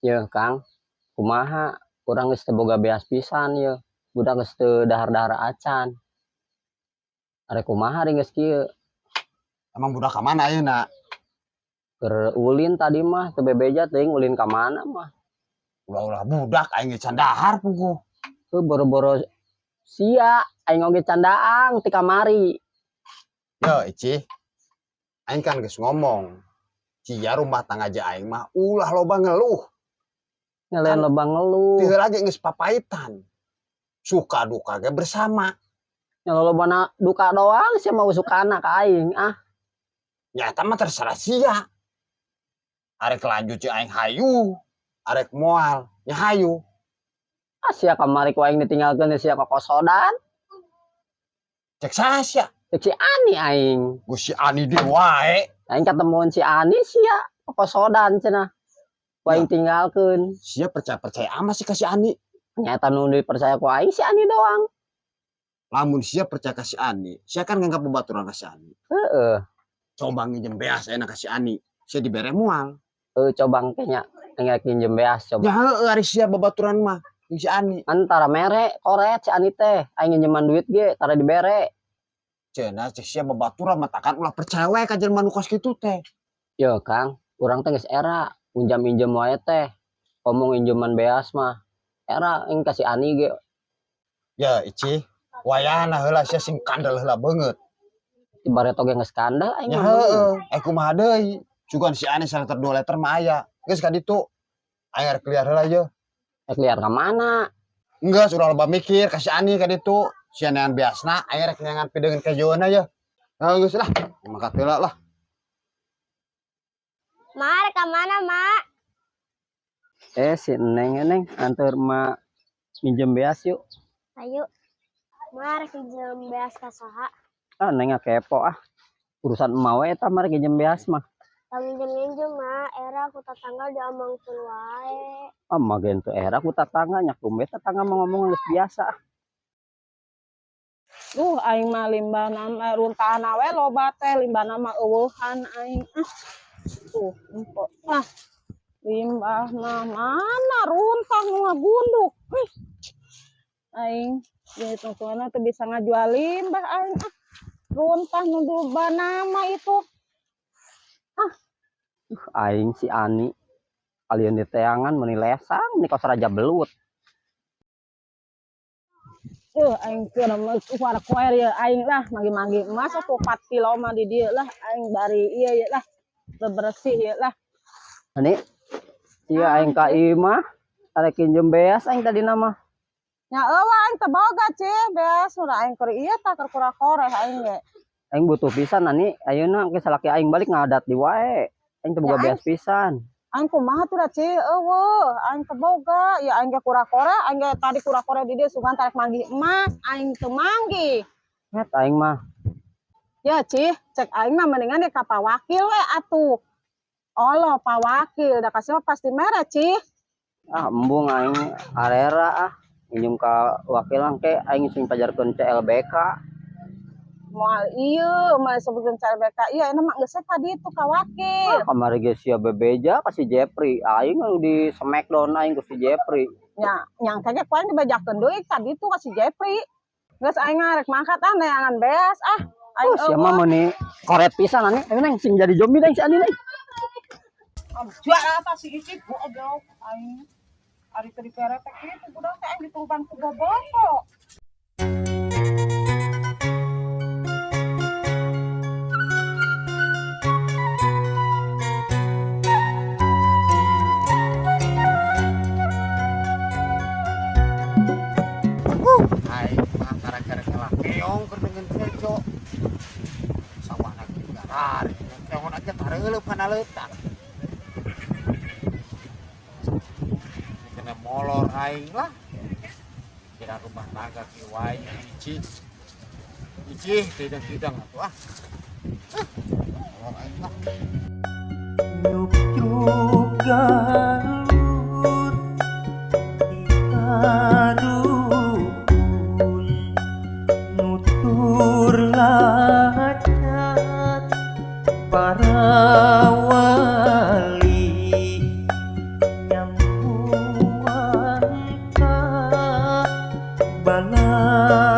Ya Kang, kumaha urang geus teu boga beas pisan ye, budak geus teu dahar-dahar acan. Are kumaha ari geus kieu? Emang budak ka mana ayeuna? Keur ulin tadi mah teu bebeja teuing ulin ka mana mah. Ulah-ulah budak aing ge can dahar puguh. Heuh boro-boro sia aing oge candaang ti kamari. Yo Icih, aing kan geus ngomong. Cia rumah tangga je aing mah ulah loba ngeluh. Ngelain loba ngeluh. Teu lagi geus papaitan. Suka duka ge bersama. Nya lolobana duka doang sia mah usukana ka aing ah. Ya eta mah terserah sia. Arek lanjut ci aing hayu, arek moal nya hayu. Ah sia kamari ku aing ditinggalkeun sia kokosodan. Cek saha sia? Cek si Ani aing. Gus si Ani di wae. Aing ketemuan si Ani sia kokosodan cenah. Ku aing tinggalkeun. Sia percaya amat sih ka si Ani. Nyata nu dipercaya ku aing si Ani doang. Lamun sia percaya ka si Ani, sia kan nganggap babaturan ka si Ani. Heeh. Coba nginjem beas enak ka si Ani, sia dibere moal. Coba kayaknya nggak pinjem beas coba. Ya heueuh ari sia babaturan mah jeung si Ani. Antara mere koret si Ani teh, aing nginjeman duit ge tara dibere. Cenah cek sia babaturan mah takan ulah percaya wae ka jelema nu kos kitu teh. Yo Kang, urang teh geus era pinjam-pinjem wae teh. Ngomong pinjeman beas mah. Era aing kasih Ani ge. Ya Icih, wayahna heula sia sing kandel heula beungeut. Ibarat oge geus kandel aing Ya mah. heueuh, kumaha deui? Sugan si Ani 1 liter 2 liter mah aya. Geus ka ditu. Aing arek liar heula ye. Liar ka mana? Enggak, sudah loba mikir kasih Ani ka ditu. Sia neangan beasna, aing arek neangan pideungeun kejoana ye. Nah, geus lah, mangkat heula lah. Ma, rek mana, Mak? Si Neng antar ma minjem beas yuk. Ayo. Ma, rek pinjem beas ka saha? Ah Neng kepo ah. Urusan emak we eta mah minjem beas mah. Minjem-minjem, Ma. Era aku tetangga diomongkeun wae. Ah mah gen teu era ku tatangga nya kumbe tatangga mah ngomong geus biasa. Aing mah limbahna mah runtahna we loba teh, limbahna mah eueuhan aing. Empok. Limbahna mana runtah nu ngagunduk. Aing gitu soalna teu bisa ngajual limbah aing runtah nu dubana mah itu. Aing si Ani kalian diteangan meni lesang ni kos raja belut. Aing keur suara koer ya aing lah magi-magi emas atuh 4 kilo mah di dieu lah aing bari ieu lah bersih ya lah. Ani sia aing ka ieu mah arek pinjem beas aing tadi nama. Nya eueuh aing teu boga cih beas udah aing keur ieu tah keur kura-koreh aing ge. Aing butuh pisan Ani ayeuna ge salaki aing balik ngadat di wae. Aing teu boga beas pisan. Aing kumaha tuh da cih eueuh aing teu boga ya aing ge kura-koreh aing ge tadi kura-koreh di dieu sugan tarek manggih emas aing teu manggih. Net aing mah. Ya cih cek aing mah mendingan di ka pawakil we atuh. Allah pawakil da kasih mah pasti mere cih. Ah embung aing arera ah. Minjem ka wakilan ke aing sing pajarkeun CLBK. Moal ieu mah sebutkeun CLBK ieu enak mah geus tadi itu ka wakil. Kamari ge sia bebeja ka si Jepri. Aing anu di Smackdown aing ku si Jepri. Nya nyangka ge ku aing dibejakeun deui tadi itu ka si Jepri. Geus aing rek mangkat neangan beas aing sia mah meuni koret pisan Ani. Ayo Neng sing jadi zombie Neng si Ani Neng. Jual apa sih Icih goblok aing. Ari teu diperetek kitu budak teh aing dituban ku boboto. Aing mah karek-karek lah keong keur dengan kejo. Sawana ge garar, keong aja tareuleup kana leutak. Kena molor aing lah. Kira rumah tangga ki wae Icih. Icih tidang-tidang atuh ah. Molor aing lah. Nhục juga dikadukun nutur lacat para wali nyambut bala